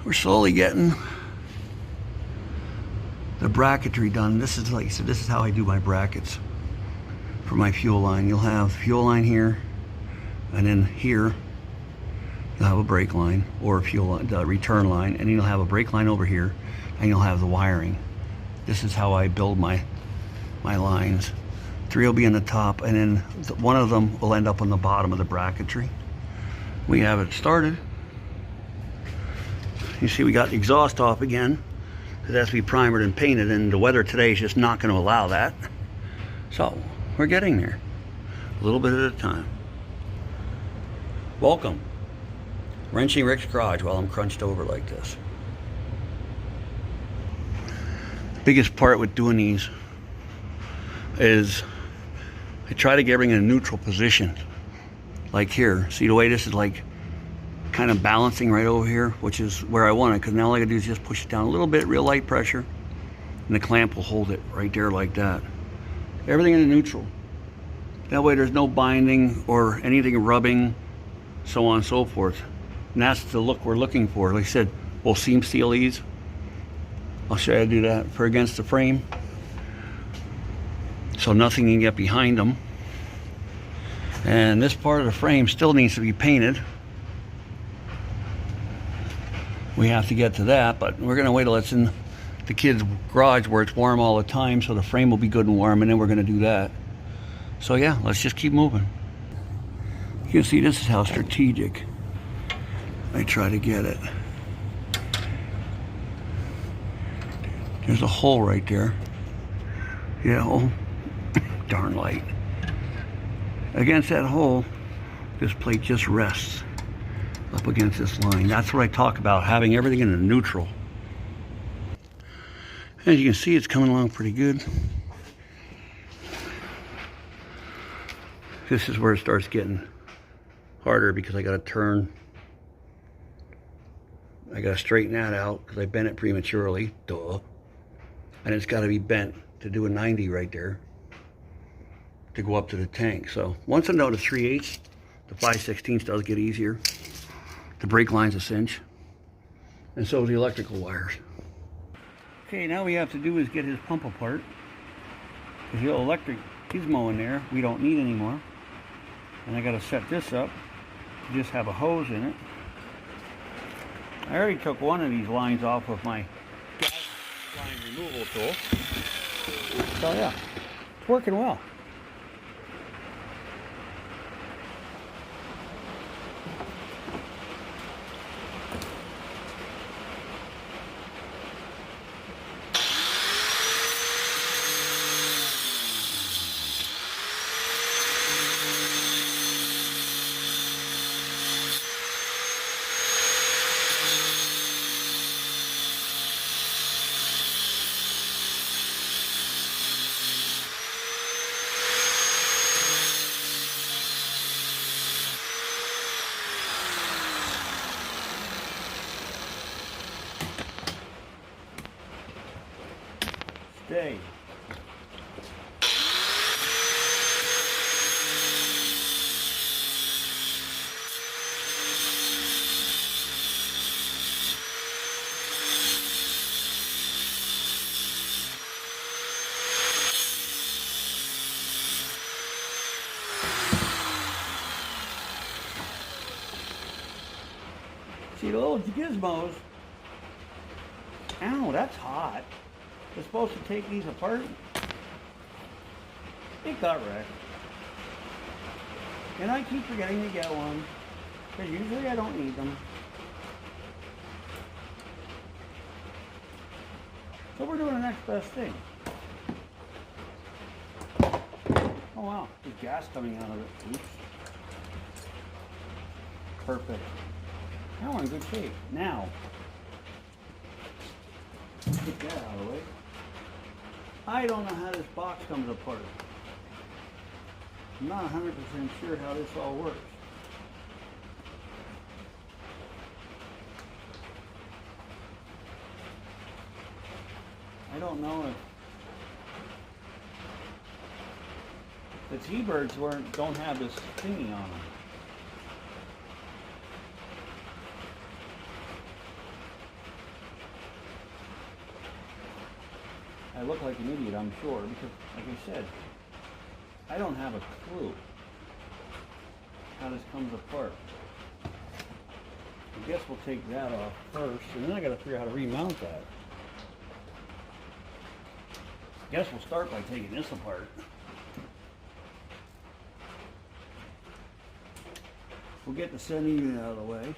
We're slowly getting the bracketry done. This is like, so this is how I do my brackets for my fuel line. You'll have fuel line here, and then here you'll have a brake line or a fuel line, the return line, and then you'll have a brake line over here, and you'll have the wiring. This is how I build my lines. 3 will be in the top, and then one of them will end up on the bottom of the bracketry. We have it started. You see we got the exhaust off again. It has to be primered and painted, and the weather today is just not going to allow that. So we're getting there, a little bit at a time. Welcome, wrenching Rick's garage while I'm crunched over like this. The biggest part with doing these is I try to get everything in a neutral position. Like here, see the way this is like kind of balancing right over here, which is where I want it, because now all I gotta do is just push it down a little bit, real light pressure, and the clamp will hold it right there like that. Everything in a neutral. That way there's no binding or anything rubbing, so on and so forth. And that's the look we're looking for. Like I said, we'll seam seal these. I'll show you how to do that for against the frame, so nothing can get behind them. And this part of the frame still needs to be painted. We have to get to that, but we're gonna wait till it's in the kids' garage where it's warm all the time, so the frame will be good and warm, and then we're gonna do that. So yeah, let's just keep moving. You can see this is how strategic I try to get it. There's a hole right there. Yeah, oh, darn light. Against that hole, this plate just rests up against this line. That's what I talk about, having everything in a neutral. As you can see, it's coming along pretty good. This is where it starts getting harder because I gotta turn. I gotta straighten that out because I bent it prematurely, duh. And it's gotta be bent to do a 90 right there to go up to the tank. So once I know the 3/8, the 5/16 does get easier. The brake line's a cinch, and so is the electrical wires. Okay, now we have to do is get his pump apart, because the electric gizmo in there we don't need anymore. And I got to set this up to just have a hose in it. I already took one of these lines off with my gas line removal tool. So yeah, it's working well. Stay. See the little gizmos. Ow, that's hot. We're supposed to take these apart. It got wrecked. And I keep forgetting to get one, because usually I don't need them. So we're doing the next best thing. Oh wow, there's gas coming out of it. Oops. Perfect. Now we're in good shape. Now, get that out of the way. I don't know how this box comes apart. I'm not 100% sure how this all works. I don't know if the T-Birds don't have this thingy on them. I look like an idiot, I'm sure, because, like I said, I don't have a clue how this comes apart. I guess we'll take that off first, and then I gotta figure out how to remount that. I guess we'll start by taking this apart. We'll get the center unit out of the way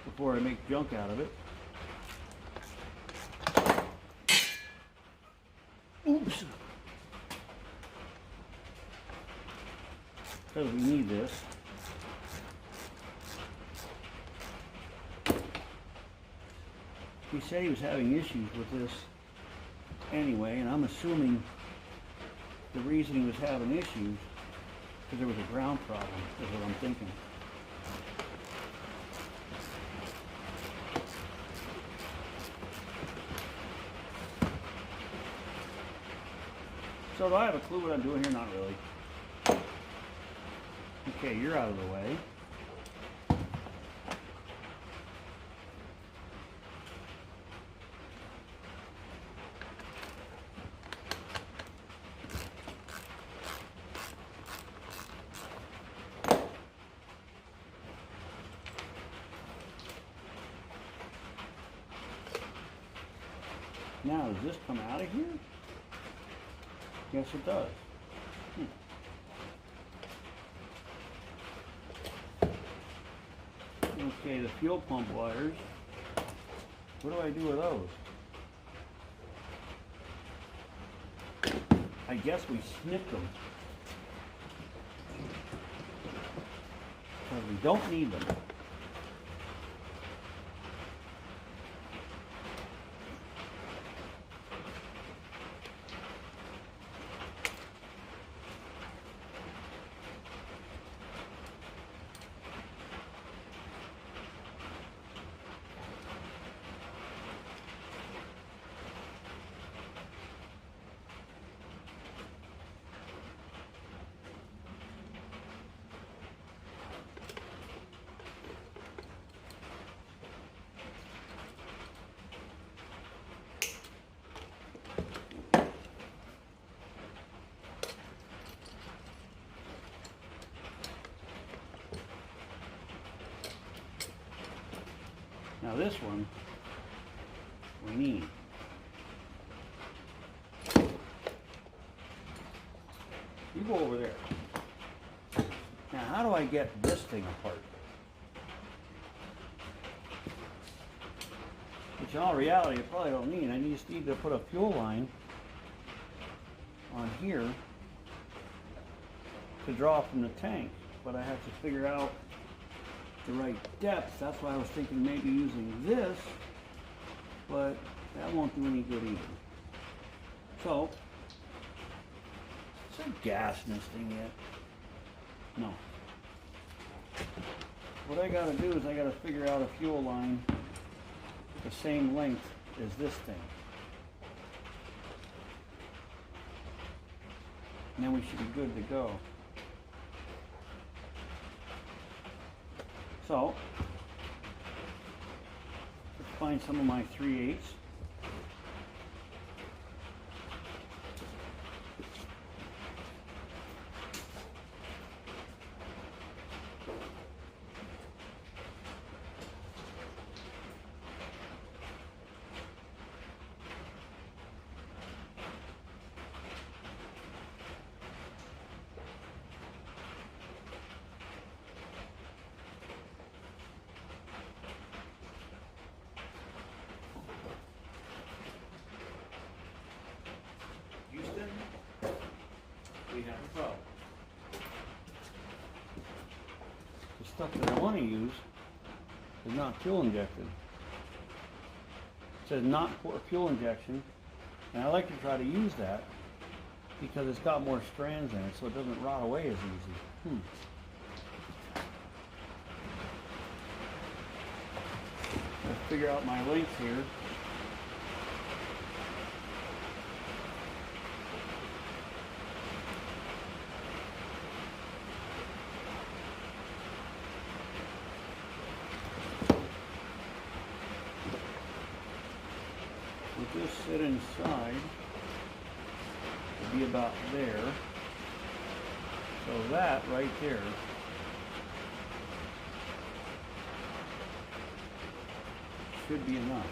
before I make junk out of it. Oops. Because we need this. He said he was having issues with this anyway, and I'm assuming the reason he was having issues because there was a ground problem, is what I'm thinking. So do I have a clue what I'm doing here? Not really. Okay, you're out of the way. Now, does this come out of here? Yes, it does. Okay, the fuel pump wires. What do I do with those? I guess we snipped them. Because we don't need them. Now this one, we need. You go over there. Now how do I get this thing apart? Which in all reality, I probably don't need. I just need to put a fuel line on here to draw from the tank. But I have to figure out the right depth. That's why I was thinking maybe using this, but that won't do any good either. So, is there gas in this thing yet? No. What I gotta do is I gotta figure out a fuel line the same length as this thing. And then we should be good to go. So, let's find some of my 3/8. We have a problem. The stuff that I want to use is not fuel injected. It says not for fuel injection, and I like to try to use that because it's got more strands in it, so it doesn't rot away as easy. Let's figure out my length here. We'll just sit inside. be about there. So that right there should be enough.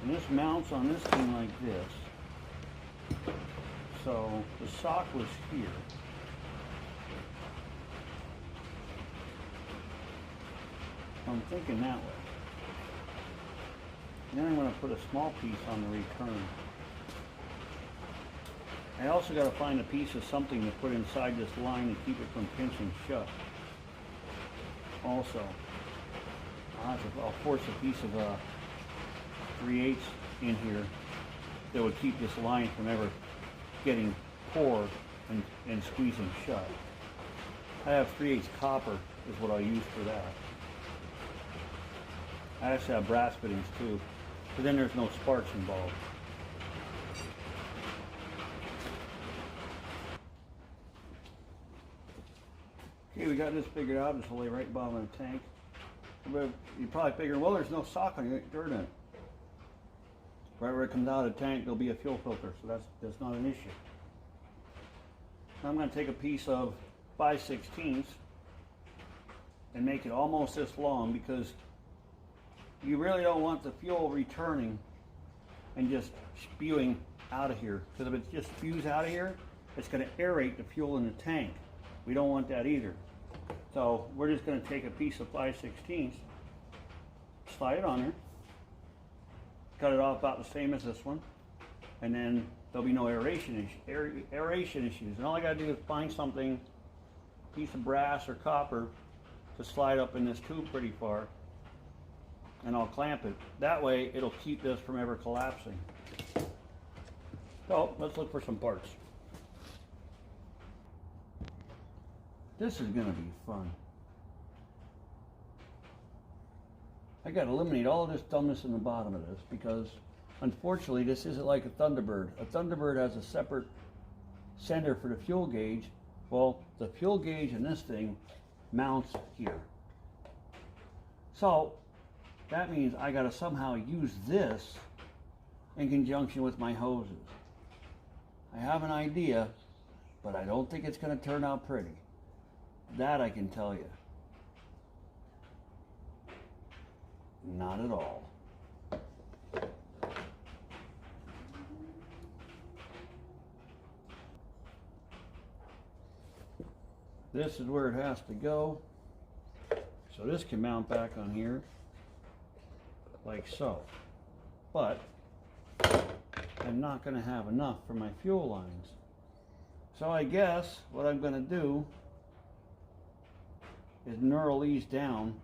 And this mounts on this thing like this. So the sock was here. I'm thinking that way. And then I'm going to put a small piece on the return. I also got to find a piece of something to put inside this line to keep it from pinching shut. Also, I'll force a piece of 3/8 in here that would keep this line from ever getting poor and squeezing shut. I have 3/8 copper is what I'll use for that. I actually have brass fittings too, but then there's no sparks involved. Okay, we got this figured out. Just lay right bottom of the tank. But you probably figure, well, there's no sock on it, dirt in it. Right where it comes out of the tank, there'll be a fuel filter, so that's not an issue. Now I'm going to take a piece of 5/16 and make it almost this long, because you really don't want the fuel returning and just spewing out of here. Because if it just spews out of here, it's going to aerate the fuel in the tank. We don't want that either. So we're just going to take a piece of 5/16, slide it on there, cut it off about the same as this one, and then there'll be no aeration issues. And all I got to do is find something, a piece of brass or copper, to slide up in this tube pretty far, and I'll clamp it. That way it'll keep this from ever collapsing. So let's look for some parts. This is going to be fun. I got to eliminate all of this dumbness in the bottom of this, because unfortunately this isn't like a Thunderbird. A Thunderbird has a separate sender for the fuel gauge. Well, the fuel gauge in this thing mounts here. So that means I got to somehow use this in conjunction with my hoses. I have an idea, but I don't think it's going to turn out pretty. That I can tell you. Not at all. This is where it has to go. So this can mount back on here like so. But I'm not going to have enough for my fuel lines. So I guess what I'm going to do is knurl these down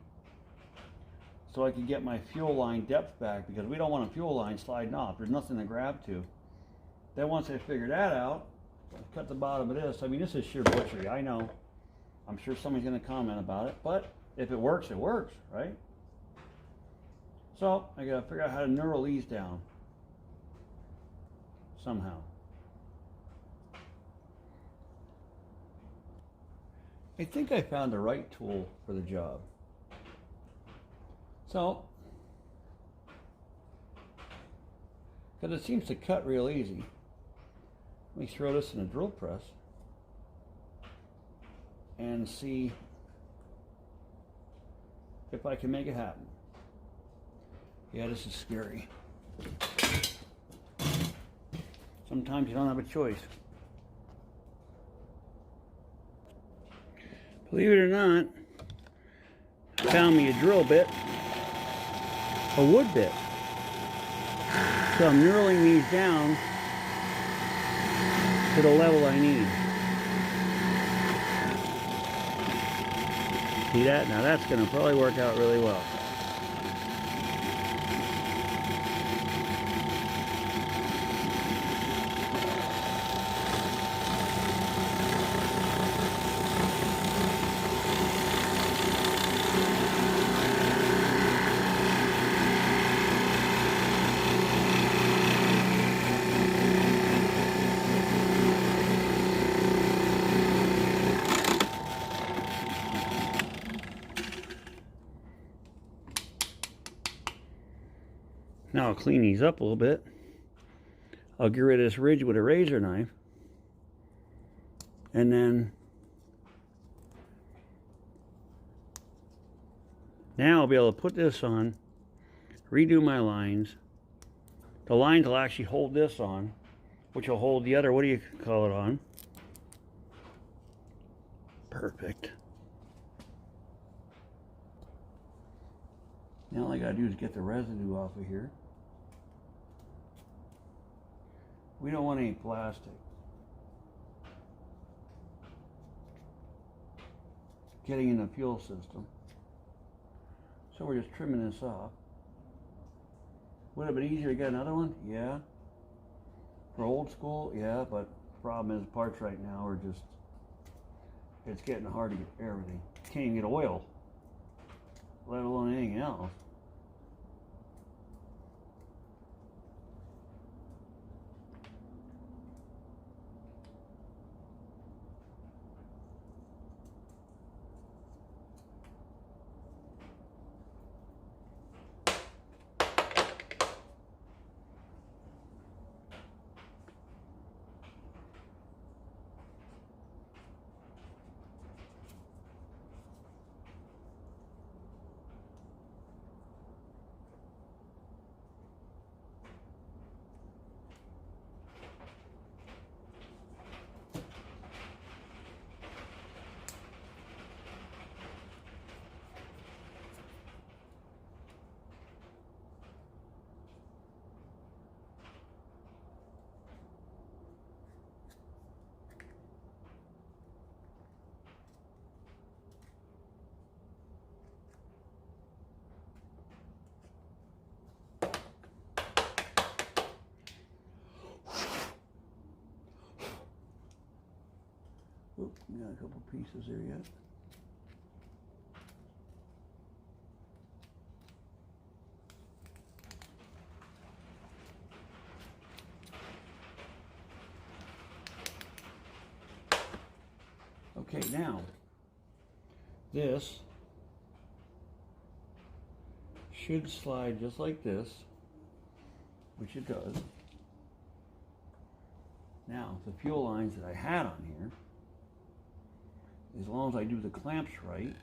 so I can get my fuel line depth back, because we don't want a fuel line sliding off. There's nothing to grab to. Then once I figure that out, I'll cut the bottom of this. I mean, this is sheer butchery, I know. I'm sure somebody's going to comment about it, but if it works, right? So I got to figure out how to knurl these down somehow. I think I found the right tool for the job. So, because it seems to cut real easy, let me throw this in a drill press and see if I can make it happen. Yeah, this is scary. Sometimes you don't have a choice. Believe it or not, I found me a drill bit, a wood bit. So I'm knurling these down to the level I need. See that? Now that's going to probably work out really well. Now I'll clean these up a little bit. I'll get rid of this ridge with a razor knife. And then now I'll be able to put this on, redo my lines. The lines will actually hold this on, which will hold the other, what do you call it, on. Perfect. Now all I gotta do is get the residue off of here. We don't want any plastic. Getting in the fuel system. So we're just trimming this off. Would it have been easier to get another one? Yeah. For old school, yeah, but the problem is parts right now are just, it's getting hard to get everything. Can't even get oil, let alone anything else. Oop, got a couple pieces there yet. Okay, now this should slide just like this, which it does. Now, the fuel lines that I had on here, as long as I do the clamps right,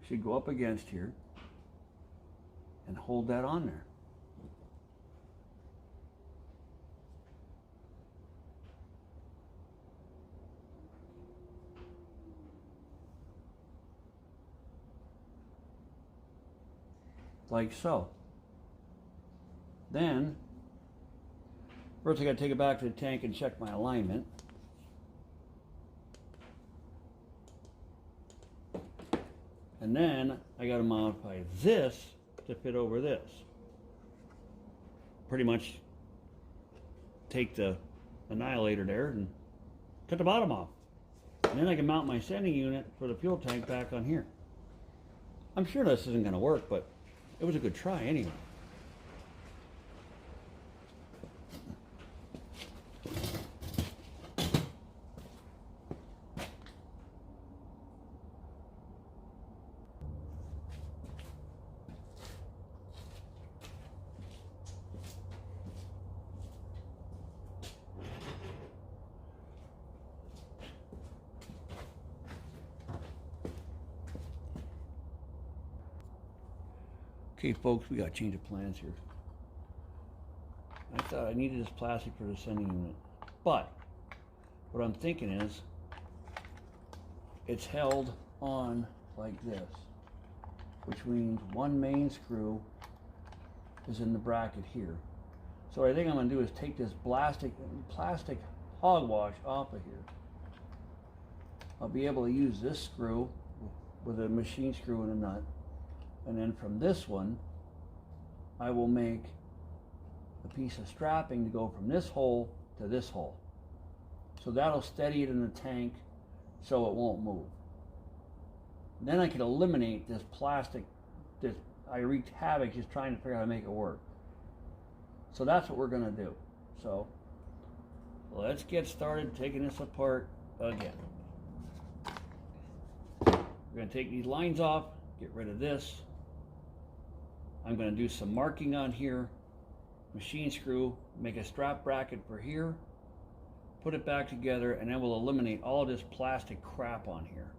should go up against here and hold that on there. Like so. Then, first I got to take it back to the tank and check my alignment. And then I got to modify this to fit over this. Pretty much take the annihilator there and cut the bottom off. And then I can mount my sending unit for the fuel tank back on here. I'm sure this isn't going to work, but it was a good try anyway. Okay, folks, we got to change of plans here. I thought I needed this plastic for the sending unit, but what I'm thinking is it's held on like this, which means one main screw is in the bracket here. So what I think I'm going to do is take this plastic hogwash off of here. I'll be able to use this screw with a machine screw and a nut. And then from this one, I will make a piece of strapping to go from this hole to this hole. So that'll steady it in the tank so it won't move. Then I can eliminate this plastic. I wreaked havoc just trying to figure out how to make it work. So that's what we're going to do. So let's get started taking this apart again. We're going to take these lines off, get rid of this. I'm going to do some marking on here, machine screw, make a strap bracket for here, put it back together, and then we'll eliminate all of this plastic crap on here.